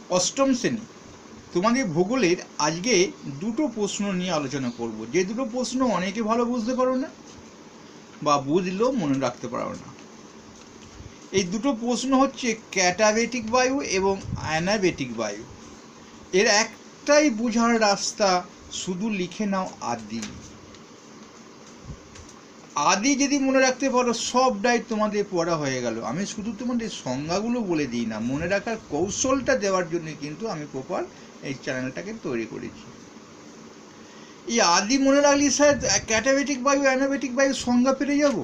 অষ্টম শ্রেণী তোমাদের ভূগোলের আজকে দুটো প্রশ্ন নিয়ে আলোচনা করব, যে দুটো প্রশ্ন অনেকে ভালো বুঝতে পারো না বা বুঝলেও মনে রাখতে পারো না। এই দুটো প্রশ্ন হচ্ছে ক্যাটাবেটিক বায়ু এবং অ্যানাবেটিক বায়ু। এর একটাই বোঝার রাস্তা, শুধু লিখে নাও আদি। আদি যদি মনে রাখতে পারো সবটাই তোমাদের পড়া হয়ে গেল। আমি শুধু তোমাদের সংজ্ঞাগুলো বলে দিই না, মনে রাখার কৌশলটা দেওয়ার জন্য কিন্তু আমি প্রপার এই চ্যানেলটাকে তৈরি করেছি। এই আদি মনে রাখলে স্যার ক্যাটাবেটিক বায়ু অ্যানাবেটিক বায়ুর সংজ্ঞা পেরে যাব?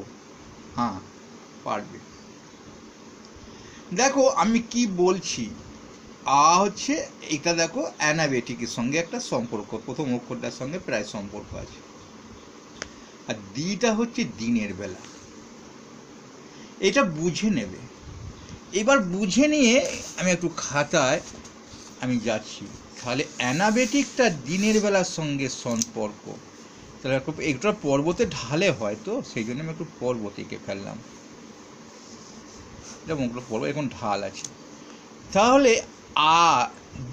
হ্যাঁ, পারবে। দেখো আমি কি বলছি। হচ্ছে এটা, দেখো অ্যানাবেটিকের সঙ্গে একটা সম্পর্ক, প্রথম অক্ষরটার সঙ্গে প্রায় সম্পর্ক আছে। আর দিটা হচ্ছে দিনের বেলা। এটা বুঝে নেবে। এবার বুঝে নিয়ে আমি একটু খাতায় আমি যাচ্ছি। তাহলে অ্যানাবেটিকটা দিনের বেলার সঙ্গে সম্পর্ক, তাহলে একটু পর্বতে ঢালে হয়, তো সেই জন্য আমি একটু পর্বতীকে ফেললাম। যেমন পর্বত এখন ঢাল আছে, তাহলে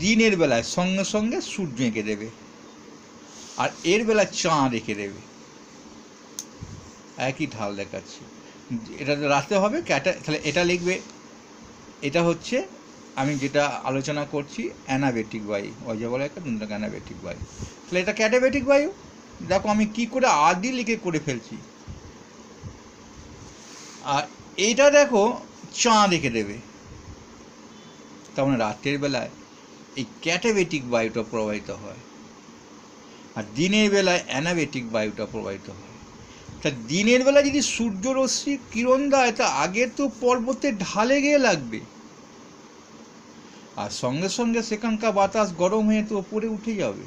দিনের বেলায় সঙ্গে সঙ্গে সূর্য এঁকে দেবে, আর এর বেলায় চাঁদ এঁকে দেবে। একই ঢাল দেখাচ্ছি। এটা রাতে হবে তাহলে এটা লিখবে। এটা হচ্ছে আমি যেটা আলোচনা করছি অ্যানাবেটিক বায়ু, ওই যে বলে একটা অ্যানাবেটিক বায়ু। তাহলে এটা ক্যাটাবেটিক বায়ু। দেখো আমি কি করে আদি লিখে করে ফেলছি। আর এইটা দেখো চাঁদ এঁকে দেবে, তার মানে রাতের বেলায় এই ক্যাটাবেটিক বায়ুটা প্রবাহিত হয়, আর দিনের বেলায় অ্যানাবেটিক বায়ুটা প্রবাহিত হয়। তা দিনের বেলা যদি সূর্যরশ্মি কিরণ দেয়, তা আগে তো পর্বতের ঢালে গিয়ে লাগবে, আর সঙ্গে সঙ্গে সেখানকার বাতাস গরম হয়ে তো ওপরে উঠে যাবে।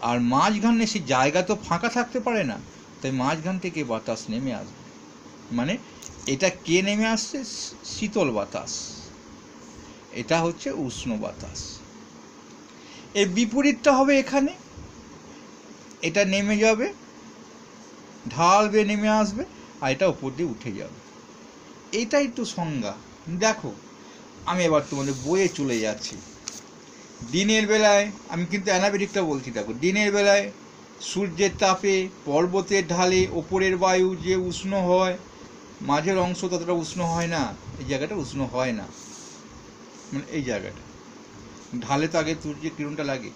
আর মাঝখানে সেই জায়গা তো ফাঁকা থাকতে পারে না, তাই মাঝখান থেকে বাতাস নেমে আসবে। মানে এটা কে নেমে আসছে? শীতল বাতাস। এটা হচ্ছে উষ্ণ বাতাস। এর বিপরীতটা হবে এখানে, এটা নেমে যাবে, ঢাল বেয়ে নেমে আসবে, আর এটা উপর দিয়ে উঠে যাবে। এটাই তো সংজ্ঞা। দেখো আমি এবার তোমাদের বইয়ে চলে যাচ্ছি। দিনের বেলায় আমি কিন্তু অ্যানাবেটিকটা বলছি। দেখো দিনের বেলায় সূর্যের তাপে পর্বতের ঢালে ওপরের বায়ু যে উষ্ণ হয়, মাঝের অংশ ততটা উষ্ণ হয় না, এই জায়গাটা উষ্ণ হয় না, মানে এই জায়গাটা ঢালে তো আগে সূর্যের কিরণটা লাগে,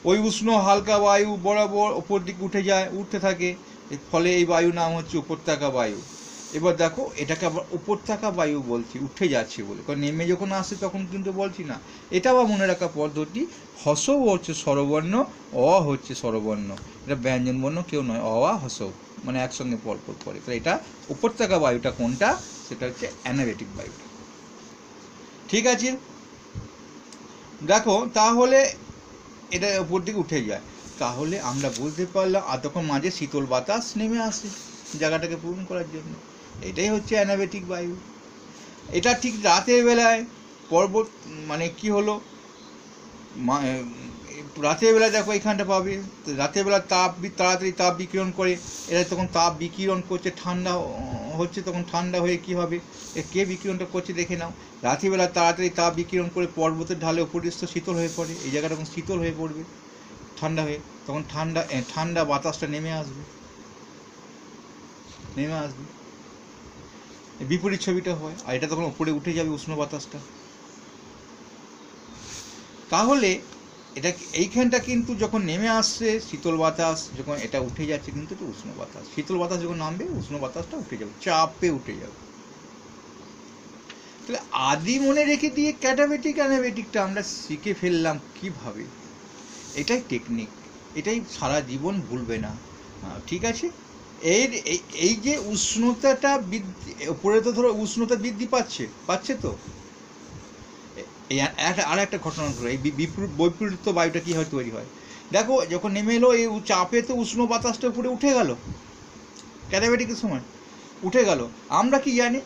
ওই উষ্ণ হালকা বায়ু বরাবর ওপর দিকে উঠে যায়, উঠতে থাকে, ফলে এই বায়ু নাম হচ্ছে উপত্যকা বায়ু। এবার দেখো এটাকে আবার উপত্যকা বায়ু বলছি, উঠে যাচ্ছে বলে, কারণ নেমে যখন আসে তখন কিন্তু বলছি না। এটা আবার মনে রাখা পদ্ধতি, হসৌ হচ্ছে স্বরবর্ণ, অ হচ্ছে স্বরবর্ণ, এটা ব্যঞ্জন বর্ণ কেউ নয়, অ হসৌ মানে একসঙ্গে পরপর পড়ে। তাহলে এটা উপত্যকা বায়ুটা কোনটা? সেটা হচ্ছে অ্যানাবেটিক বায়ুটা। ঠিক আছে, দেখো তাহলে এটা উপর দিকে উঠে যায়, তাহলে আমরা বুঝতে পারলাম। আর তখন মাঝে শীতল বাতাস নেমে আসে জায়গাটাকে পূরণ করার জন্য, এটাই হচ্ছে অ্যানাবেটিক বায়ু। এটা ঠিক রাতের বেলায় পর্বত, মানে কি হলো, রাতের বেলায় দেখো এখানটা পাবে, রাতের বেলা তাড়াতাড়ি তাপ বিকিরণ করে, এরা তখন তাপ বিকিরণ করছে, ঠান্ডা হচ্ছে, তখন ঠান্ডা হয়ে কি হবে, কে বিকিরণটা করছে দেখে নাও। রাত্রিবেলা তাড়াতাড়ি তাপ বিকিরণ করে পর্বতের ঢালে উপরিস্থ শীতল হয়ে পড়ে, এই জায়গাটা তখন শীতল হয়ে পড়বে ঠান্ডা হয়ে, তখন ঠান্ডা বাতাসটা নেমে আসবে। বিপরীত ছবিটা হয়, আর এটা তখন উপরে উঠে যাবে উষ্ণ বাতাসটা। তাহলে এটা এইখানটা কিন্তু যখন নেমে আসছে শীতল বাতাস, যখন এটা উঠে যাচ্ছে কিন্তু এটা উষ্ণ বাতাস, শীতল বাতাস যখন নামবে উষ্ণ বাতাসটা উঠে যাবে, চাপে উঠে যাবে। তাহলে আদি মনে রেখে দিয়ে ক্যাটাবেটিক অ্যানাবেটিকটা আমরা শিখে ফেললাম কিভাবে। এটাই টেকনিক, এটাই সারা জীবন ভুলবে না। ঠিক আছে, এই যে উষ্ণতাটা বৃদ্ধি, উপরে তো ধরো উষ্ণতা বৃদ্ধি পাচ্ছে তো, এই আর একটা ঘটনা ধরো, এই বৈপরীত্য বায়ুটা কী হয় তৈরি হয়। দেখো যখন নেমে এলো এই চাপে তো উষ্ণ বাতাসটা উপরে উঠে গেল, ক্যাটাবেটিকের সময় উঠে গেল। আমরা কি জানি?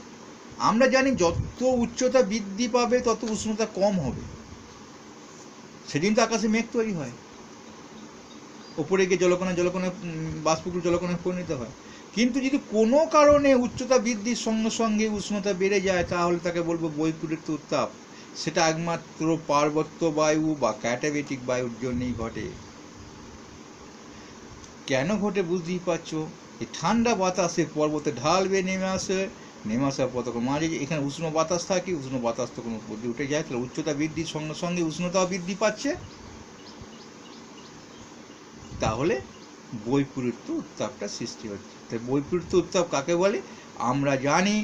আমরা জানি যত উচ্চতা বৃদ্ধি পাবে তত উষ্ণতা কম হবে। সেদিন তো আকাশে মেঘ তৈরি হয়, ওপরে গিয়ে জলকণা বাষ্পগুলো জলকণায় পরিণত হয়। কিন্তু যদি কোনো কারণে উচ্চতা বৃদ্ধির সঙ্গে সঙ্গে উষ্ণতা বেড়ে যায় তাহলে তাকে বলবো বৈপরীত্য উত্তাপ। সেটা একমাত্র পার্বত্য বায়ু বা ক্যাটাবেটিক বায়ুর জন্যই ঘটে। কেন ঘটে বুঝতেই পারছো, এই ঠান্ডা বাতাসে পর্বতে ঢাল বেয়ে নেমে আসার পর তখন মাঝে এখানে উষ্ণ বাতাস থাকে, উষ্ণ বাতাস তখন উপর দিয়ে উঠে যায়, তাহলে উচ্চতা বৃদ্ধির সঙ্গে সঙ্গে উষ্ণতাও বৃদ্ধি পাচ্ছে, তাহলে বৈপরীত্য উত্তাপটা সৃষ্টি হচ্ছে। তাই বৈপরীত্য উত্তাপ কাকে বলে? আমরা জানি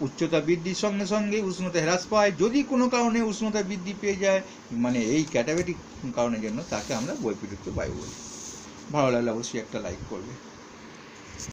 উচ্চতা বৃদ্ধির সঙ্গে সঙ্গে উষ্ণতা হ্রাস পায়, যদি কোনো কারণে উষ্ণতা বৃদ্ধি পেয়ে যায় মানে এই ক্যাটাবেটিক কারণের জন্য, তাকে আমরা বৈপরীত্য বায়ু বলি। ভালো লাগলে অবশ্যই একটা লাইক করবে।